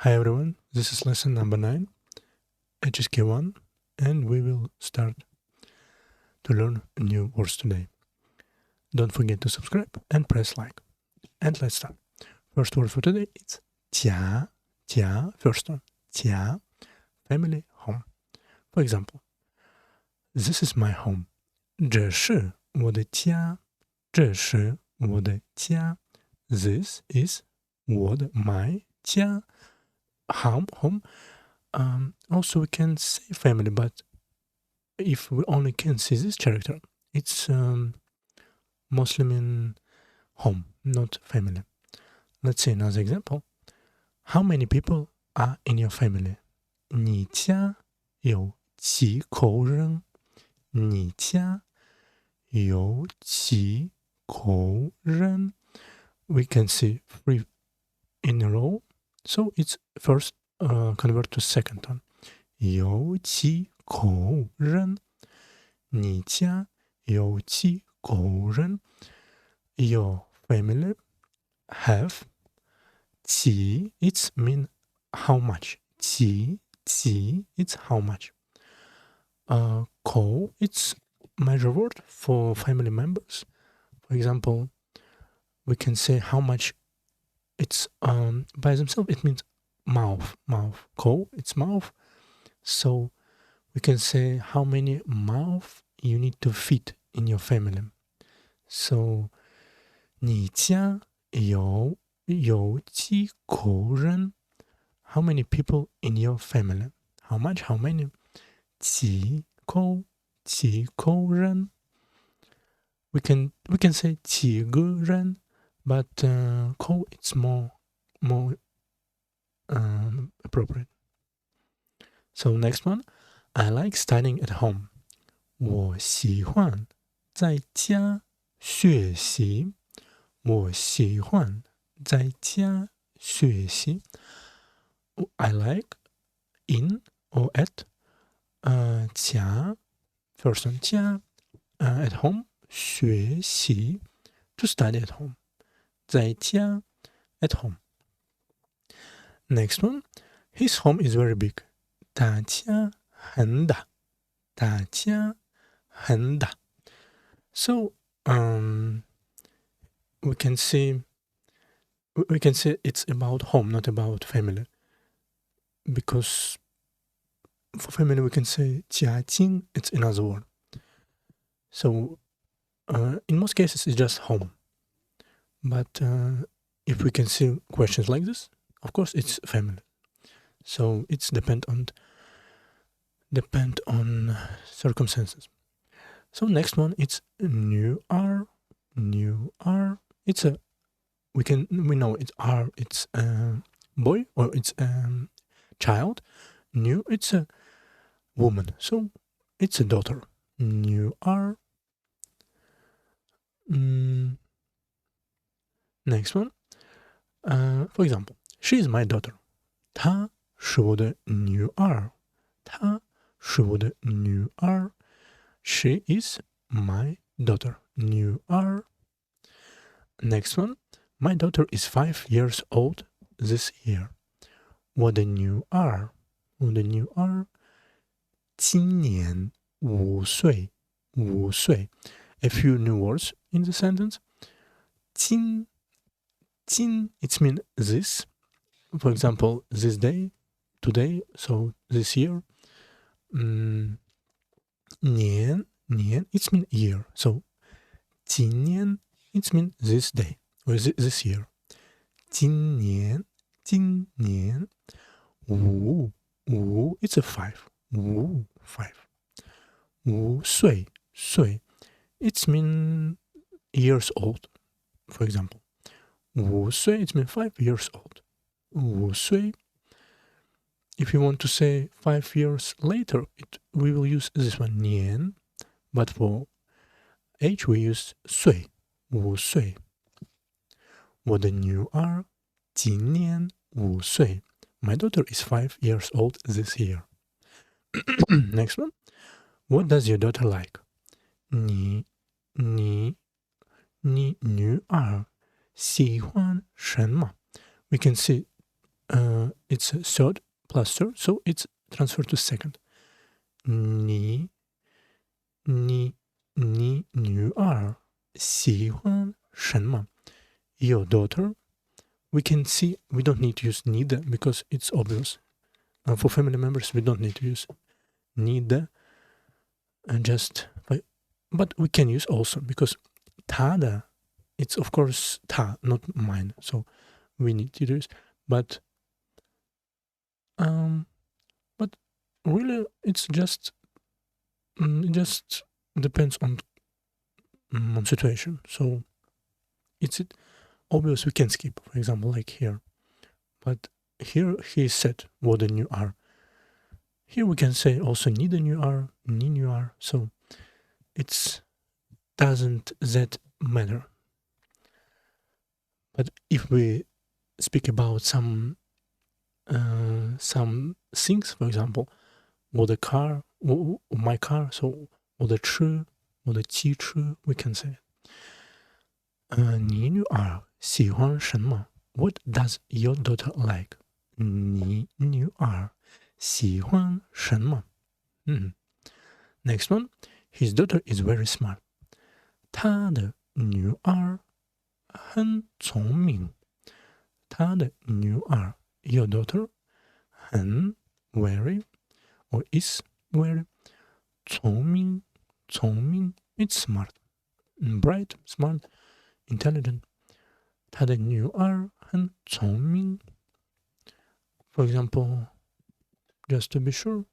Hi everyone, this is lesson number 9, HSK1, and we will start to learn new words today. Don't forget to subscribe and press like. And let's start. First word for today is 家, first one, 家, family, home. For example, this is my home. 这是我的家，这是我的家。This is 我的 my 家。Home. Also, we can say family, but if we only can see this character, it's mostly mean home, not family. Let's see another example. How many people are in your family? 你家有几口人？你家有几口人？ We can see 3 in a row. So it's first convert to second one. 有几口人？你家有几口人？ Your family have 几 it's mean how much. 几 it's how much. 口 it's measure word for family members. For example, we can say how much it's by themselves. It means mouth. Ko, it's mouth. So we can say how many mouth you need to feed in your family. So 你家有几口人? How many people in your family? How much? How many? 几口人? We can say 几个人. But ko it's more appropriate. So next one, I like studying at home. 我喜欢在家学习。我喜欢在家学习。I like in or at 家 first one 家 at home 学习 to study at home. 在家 at home. Next one, his home is very big. 他家很大。他家很大。So we can say it's about home, not about family. Because for family we can say 家境 it's another word. So in most cases it's just home. But if we can see questions like this, of course it's family. So it's depend on circumstances. So next one, it's new R. It's we know it's R. It's a boy or it's a child. New, it's a woman. So it's a daughter. New R. Next one. For example, she is my daughter. 她是我的女儿。她是我的女儿。She is my daughter. 女儿。Next one. My daughter is 5 years old this year. 我的女儿今年5岁。A few new words in the sentence. 今 it means this. For example, this day, today, so this year. 年 it means year. So 今年 it means this day or this year. 今年 5 it's a 5. 5 岁 it means years old. For example, 5岁 it means 5 years old. 5岁. If you want to say 5 years later, we will use this one 年, but for age we use 岁 5岁。我的女儿今年5岁。My daughter is 5 years old this year. Next one. What does your daughter like? 你女儿喜欢什么? We can see it's a third plus third, so it's transferred to second. 你女儿喜欢什么? Your daughter. We can see we don't need to use neither because it's obvious. For family members, we don't need to use neither. But we can use also because 她的 it's of course 她, not mine. So we need to use. But really, it's just it just depends on situation. So it's obvious we can skip, for example, like here. But here he said what the new are. Here we can say also ni the new are, ni new are. So it doesn't that matter. But if we speak about some things, for example, 我的 car, my car, so 我的车, 我的汽车, we can say. 你女儿喜欢什么? What does your daughter like? 你女儿喜欢什么? Next one. His daughter is very smart. 他的女儿很聪明. 他的女儿 your daughter 很 very or is very 聪明 it's smart, bright, smart, intelligent. 他的女儿很聪明. For example, just to be sure,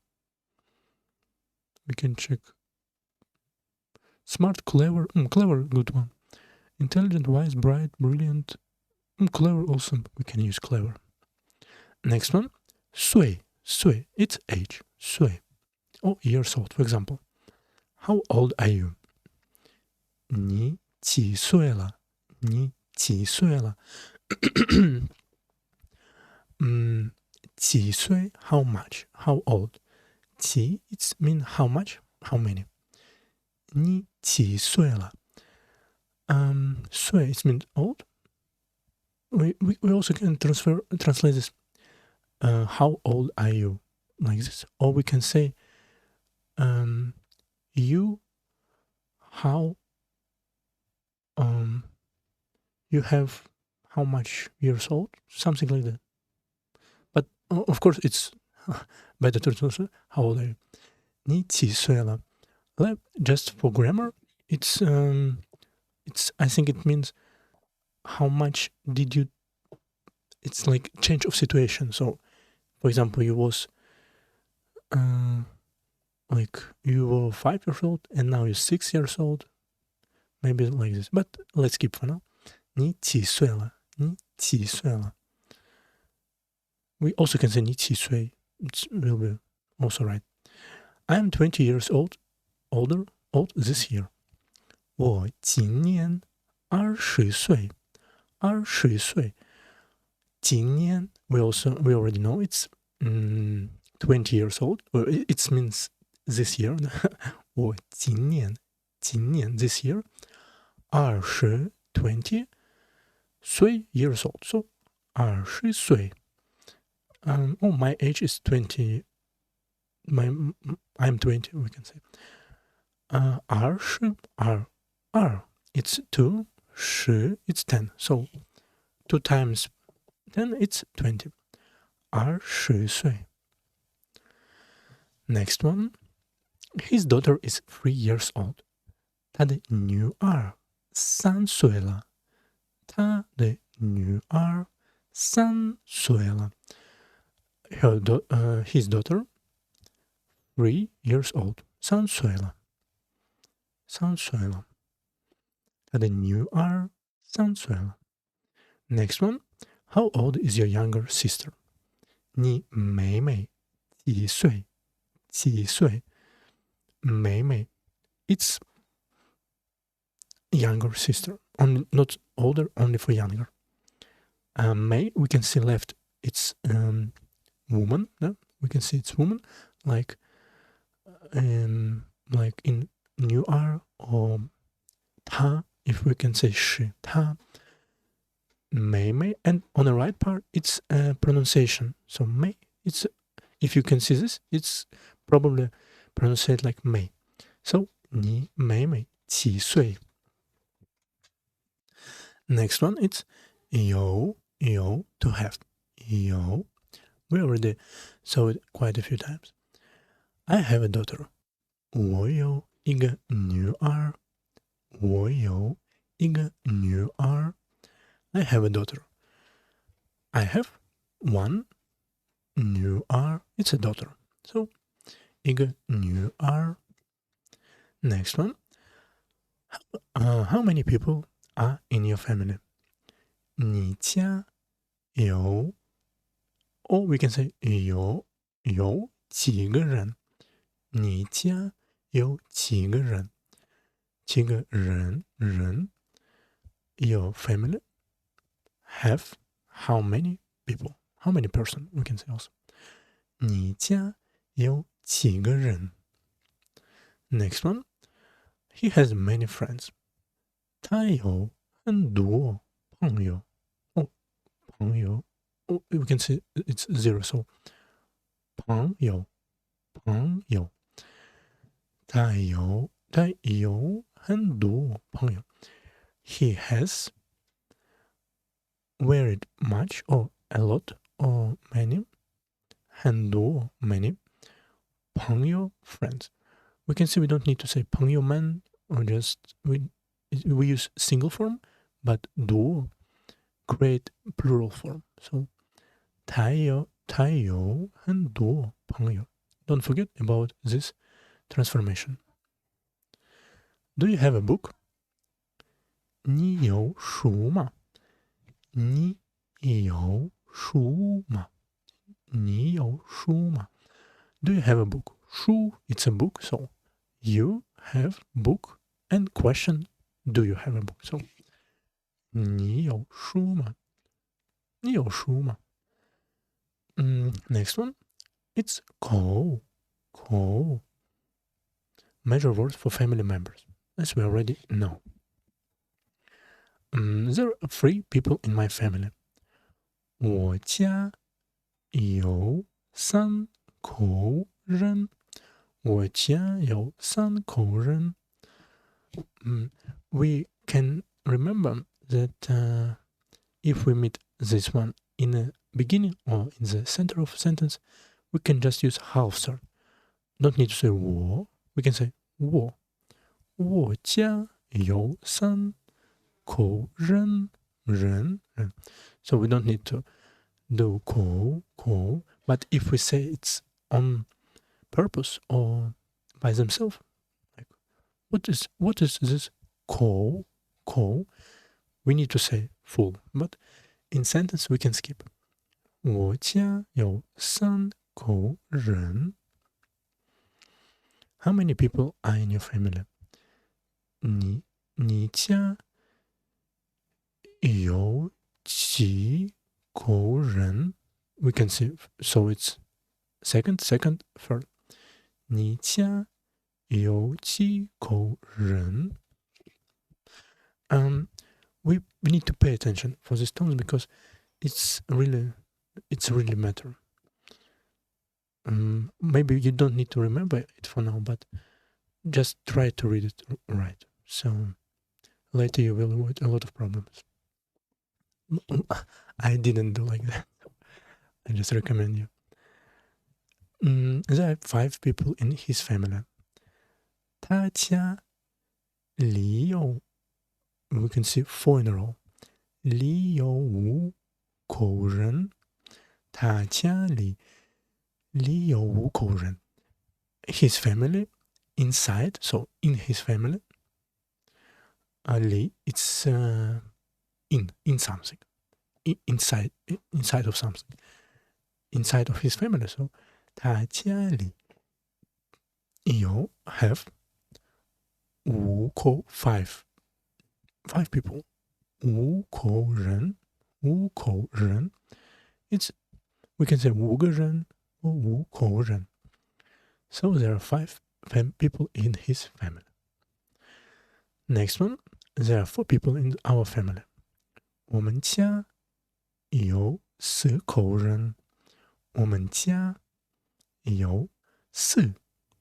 we can check. Smart, clever, clever, good one. Intelligent, wise, bright, brilliant, clever, awesome. We can use clever. Next one, 岁, it's age, 岁. Oh, years old, for example. How old are you? 你几岁了? 你几岁了? 几岁, how much, how old. 几, it means how much, how many. 你几岁了? 岁, it means old. We also can translate this. How old are you? Like this. Or we can say, you, how, you have how much years old? Something like that. But of course, it's better to translate. How old are you? 你几岁了? Just for grammar, it's I think it means how much did you. It's like change of situation. So, for example, you was like you were 5 years old and now you're 6 years old. Maybe like this. But let's keep for now. 你几岁了? 你几岁了? We also can say 你几岁. It will be also right. I am 20 years old this year. 我今年20岁. 20岁. 今年 we already know it's 20 years old. Well, it means this year. 我今年 this year. 20 岁 years old. So 20岁. My age is 20. I'm 20, we can say. 20, it's 2, 10, it's 10. So 2 times 10, it's 20. 20岁. Next one. His daughter is 3 years old. 他的女儿3岁了. 他的女儿3岁了. His daughter 3 years old. 3岁了. 3岁了. 他的女儿3岁了. Next one. How old is your younger sister? 你妹妹几岁? 几岁? 妹妹. It's younger sister. Only, not older, only for younger. May, we can see left. It's woman. No? We can see it's woman. Like in new R or 她, if we can say she, 她 may, and on the right part, it's pronunciation. So may, it's, if you can see this, it's probably pronounced like may. So 你妹妹几岁? Next one, it's 有 to have. 有 we already saw it quite a few times. I have a daughter. 我有一个女儿。我有一个女儿。I have a daughter. I have one 女儿. It's a daughter. So 一个女儿. Next one. How many people are in your family? 你家有 or we can say 有几个人？你家有几个人？几个人 Your family have how many people? How many person? We can say also. 你家有几个人？ Next one. He has many friends. 他有很多朋友。朋友 we can say it's zero. So 朋友他有很多朋友。He has very much or a lot or many 很多 many 朋友 friends. We can see we don't need to say 朋友们 or just we use single form, but 多 create plural form. So 他有很多朋友. Don't forget about this transformation. Do you have a book? 你有书吗？你有书吗？你有书吗？ Do you have a book? 书 it's a book, so you have book and question, do you have a book? So 你有书吗？你有书吗？ Next one, it's call. Major words for family members, as we already know. There are 3 people in my family. 我家有3口人。我家有3口人。We can remember that if we meet this one in the beginning or in the center of a sentence, we can just use half start. Don't need to say 我, we can say 我。我家有3口人。So we don't need to do 口, but if we say it's on purpose or by themselves, like what is this 口? We need to say full, but in sentence we can skip. 我家有3口人。How many people are in your family? 你家有几口人？ We can see, so it's second, third. 你家有几口人？ We need to pay attention for these tones because it's really matter. Maybe you don't need to remember it for now, but just try to read it right. So later you will avoid a lot of problems. I didn't do like that. I just recommend you. There are 5 people in his family. 他家里有 we can see 4 in a row. 里有5口人。他家里有5口人。His family inside, so in his family. 里 it's in something. Inside of something. Inside of his family. So 他家里有 have 5口 5 people. 5口人。It's we can say 5个人 or 5口人. So there are 5 people in his family. Next one, there are 4 people in our family. 我们家有4口人。我们家有4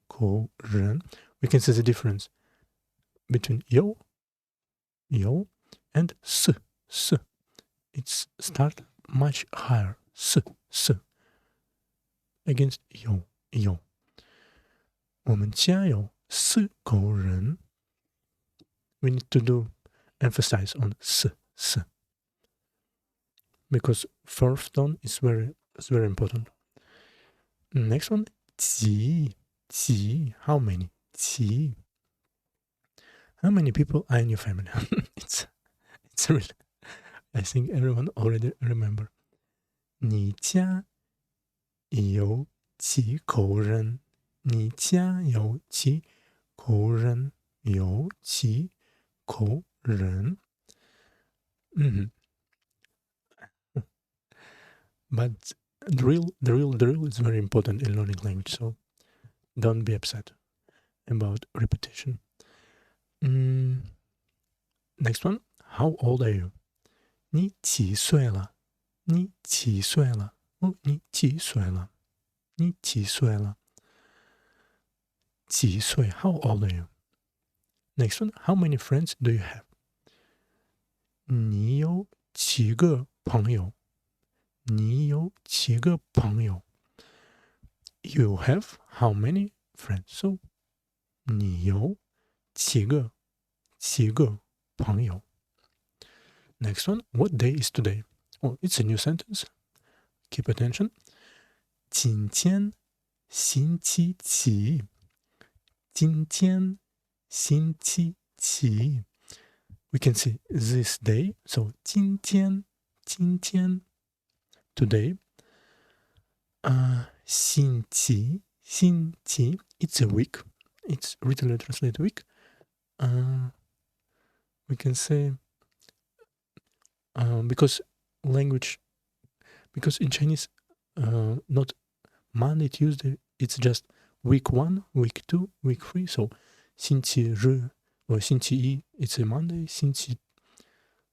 口人。We can see the difference between 有 and 4. It's start much higher. 4 against 有。我们家有4口人。We need to do emphasize on 4 because fourth tone is very important. Next one, 几 how many? 几 How many people are in your family? it's really, I think everyone already remember. 你家有几口人？你家有几口人？有几口人？But the real drill is very important in learning language, so don't be upset about repetition. Next one, how old are you? 你几岁了？你几岁了？你几岁了？你几岁了？几岁 How old are you? Next one, how many friends do you have? 你有几个朋友？你有几个朋友？ You have how many friends? So 你有几个朋友？ Next one, what day is today? Oh, it's a new sentence. Keep attention. 今天星期几？今天星期几？ We can see this day. So 今天 today. 星期 it's a week. It's literally translated week. We can say because in Chinese not Monday, Tuesday, it's just week 1, week 2, week 3. So 星期日 or 星期一 it's a Monday, 星期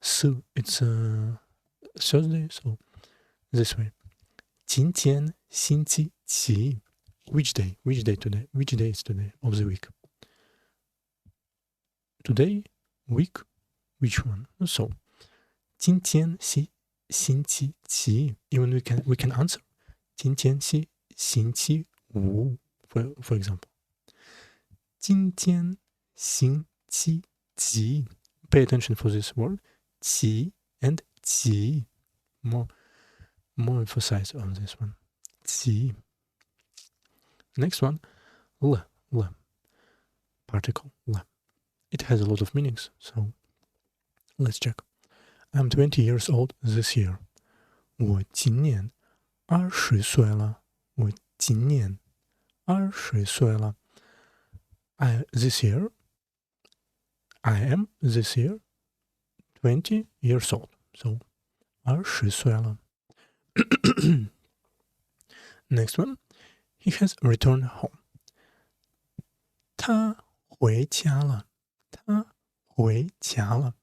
四 it's a Thursday. So this way. 今天星期几 Which day today? Which day is today of the week? Today, week, which one? So 今天星期几 Even we can answer 今天星期五 for example. 今天星期几 Pay attention for this word. 几 and 几 more emphasize on this one. 几 Next one, 了 particle 了 It has a lot of meanings, so let's check. I'm 20 years old this year. 我今年20岁了。我今年20岁了。This year, I am this year 20 years old. So 20岁了。Next one, he has returned home. 他回家了。他回家了。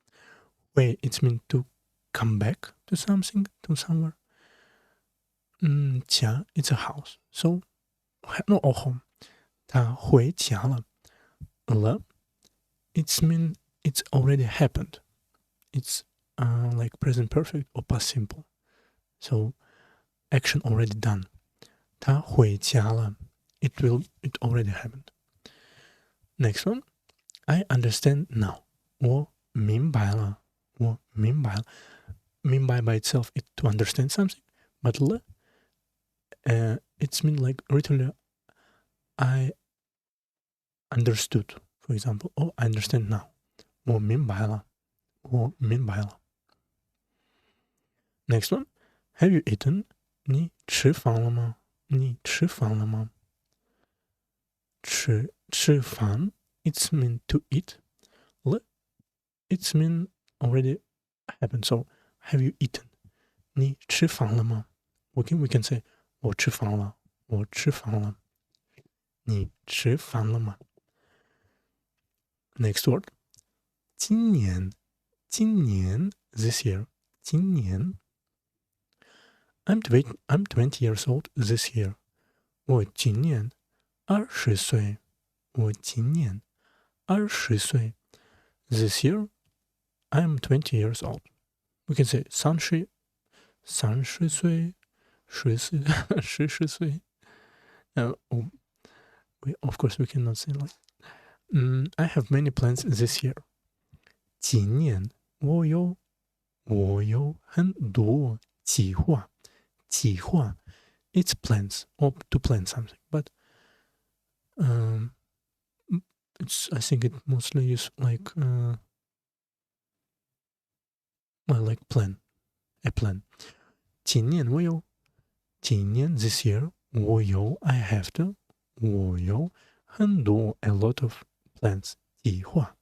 Wait, it means to come back to something, to somewhere. 家 it's a house. So, no, or home. 他回家了。了 it's mean it's already happened. It's like present perfect or past simple. So, action already done. 他回家了。It already happened. Next one, I understand now. 我明白了。我明白了。明白 by itself it to understand something, but 了 it's mean like literally I understood, for example. Oh, I understand now. 我明白了。我明白了。Next one, have you eaten? 你吃饭了吗？你吃饭了吗？吃饭 it's mean to eat. 了 it's mean already happened. So have you eaten? 你吃饭了吗？ we can say 我吃饭了。我吃饭了。你吃饭了吗？ Next word. 今年 this year. 今年 I'm 20 years old this year. 我今年20岁。我今年20岁。This year, I'm 20 years old. We can say 30岁10岁 Of course, we cannot say like I have many plans this year. 今年我有很多计划。It's plans or to plan something, but I think it mostly use like plan, a plan. 今年this year I have to 我有很多 a lot of plans 计划。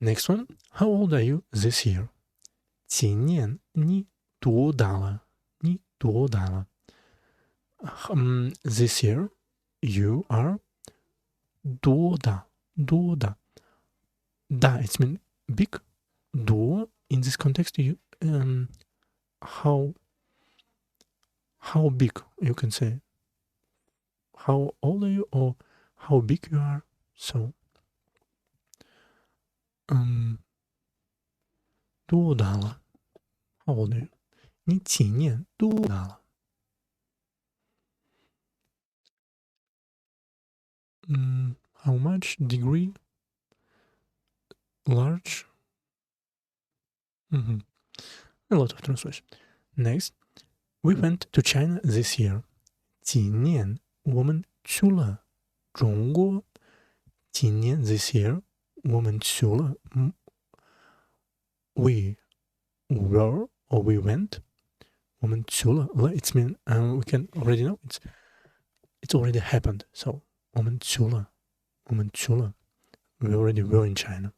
Next one, how old are you this year? 今年你多大了？ This year you are 多大？大 it means big. 多 in this context you how big you can say. How old are you or how big you are? So 多大了？ How old are you? 你今年多大了？ How much? Degree? Large? A lot of translation. Next, we went to China this year. 今年我们去了中国。今年 this year 我们去了。We were or we went. 我们去了。It's mean we can already know it's already happened. So 我们去了。We already were in China.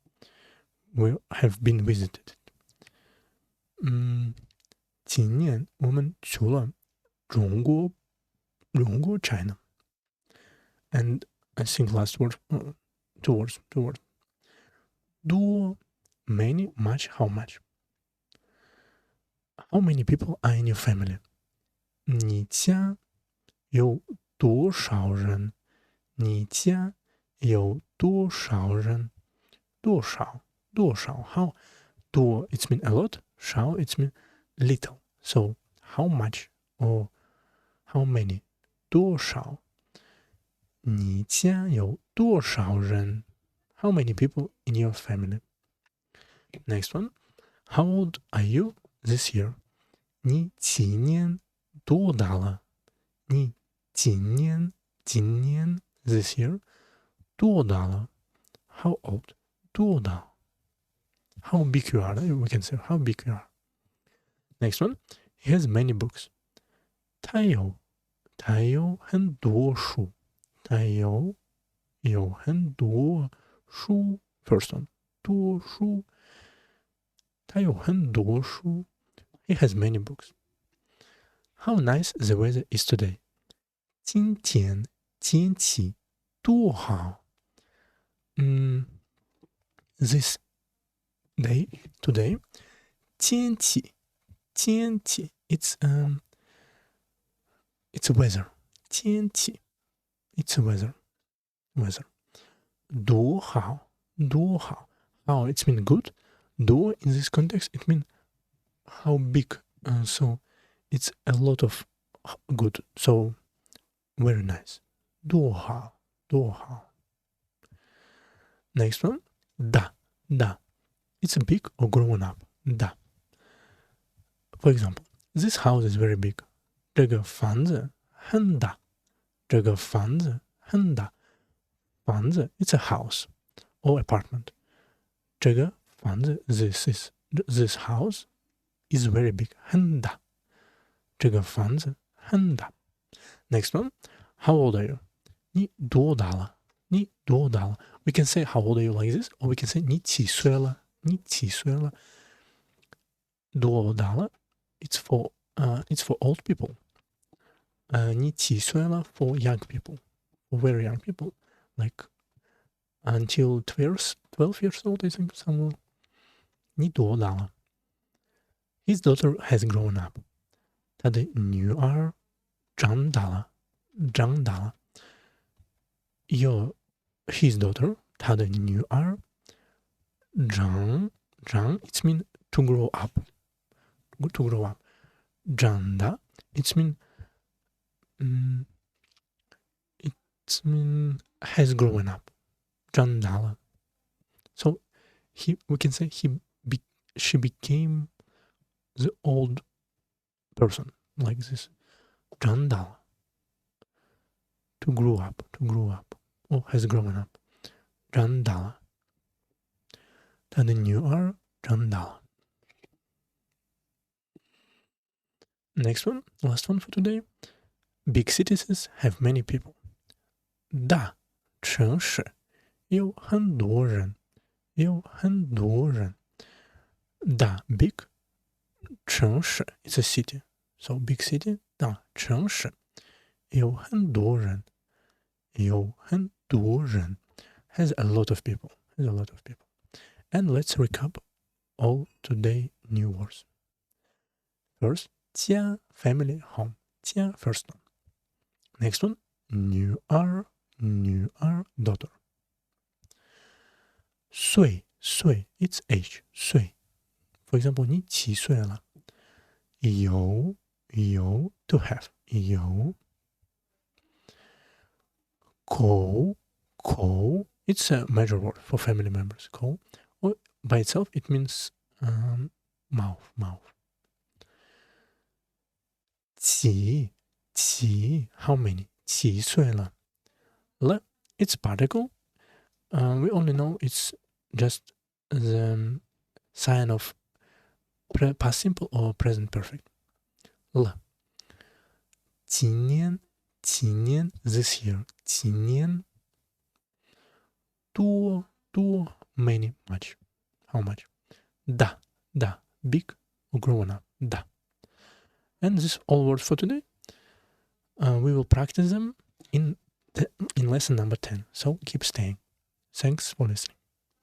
We have been visited. 今年我们去了中国 China. And I think last word, two words. 多 many, much, how much? How many people are in your family? 你家有多少人？你家有多少人？多少 how 多 it means a lot, 少 it means little. So how much or how many? 多少？你家有多少人？ How many people in your family? Next one. How old are you this year? 你今年多大了？你今年 this year 多大了？ How old? 多大？ How big you are? We can say how big you are. Next one. He has many books. 他有很多书。他有很多书。First one. 多书。他有很多书。He has many books. How nice the weather is today. 今天天气多好。This day, today, 天气 it's weather. 天气 it's weather. 多好 how it means good. 多 in this context it means how big. So it's a lot of good. So very nice. 多好 Next one. 大 It's big or grown up. 大 For example, this house is very big. 这个房子很大。房子 it's a house or apartment. 这个房子 this house is very big. 很大。这个房子很大。Next one. How old are you? 你多大了？ We can say how old are you like this, or we can say 你几岁了？多大了 it's for old people. 你几岁了 for young people, for very young people, like until 12 years old, I think, somewhere. 你多大了 ？His daughter has grown up. 他的女儿长大了。His daughter, 他的女儿长 it's mean to grow up. To grow up. 长大 it's mean has grown up. 长大了。So we can say she became the old person like this. 长大了。To grow up. Or has grown up. 长大了。他的女儿长大了。Next one, last one for today. Big cities have many people. 大城市有很多人。大 big 城市 it's a city. So big city 大城市有很多人 has a lot of people. And let's recap all today new words. First, 家 family home. 家 first one. Next one, 女儿 daughter. 岁 it's age 岁 For example, 你几岁了？有 to have 有。口 it's a major word for family members. 口 or by itself it means mouth. 几 how many 几岁了？了 it's particle. We only know it's just the sign of past simple or present perfect. 了 今年 this year 今年多 many much how much 大 big or grown up 大 And this is all words for today. We will practice them in lesson number 10, so keep staying. Thanks for listening.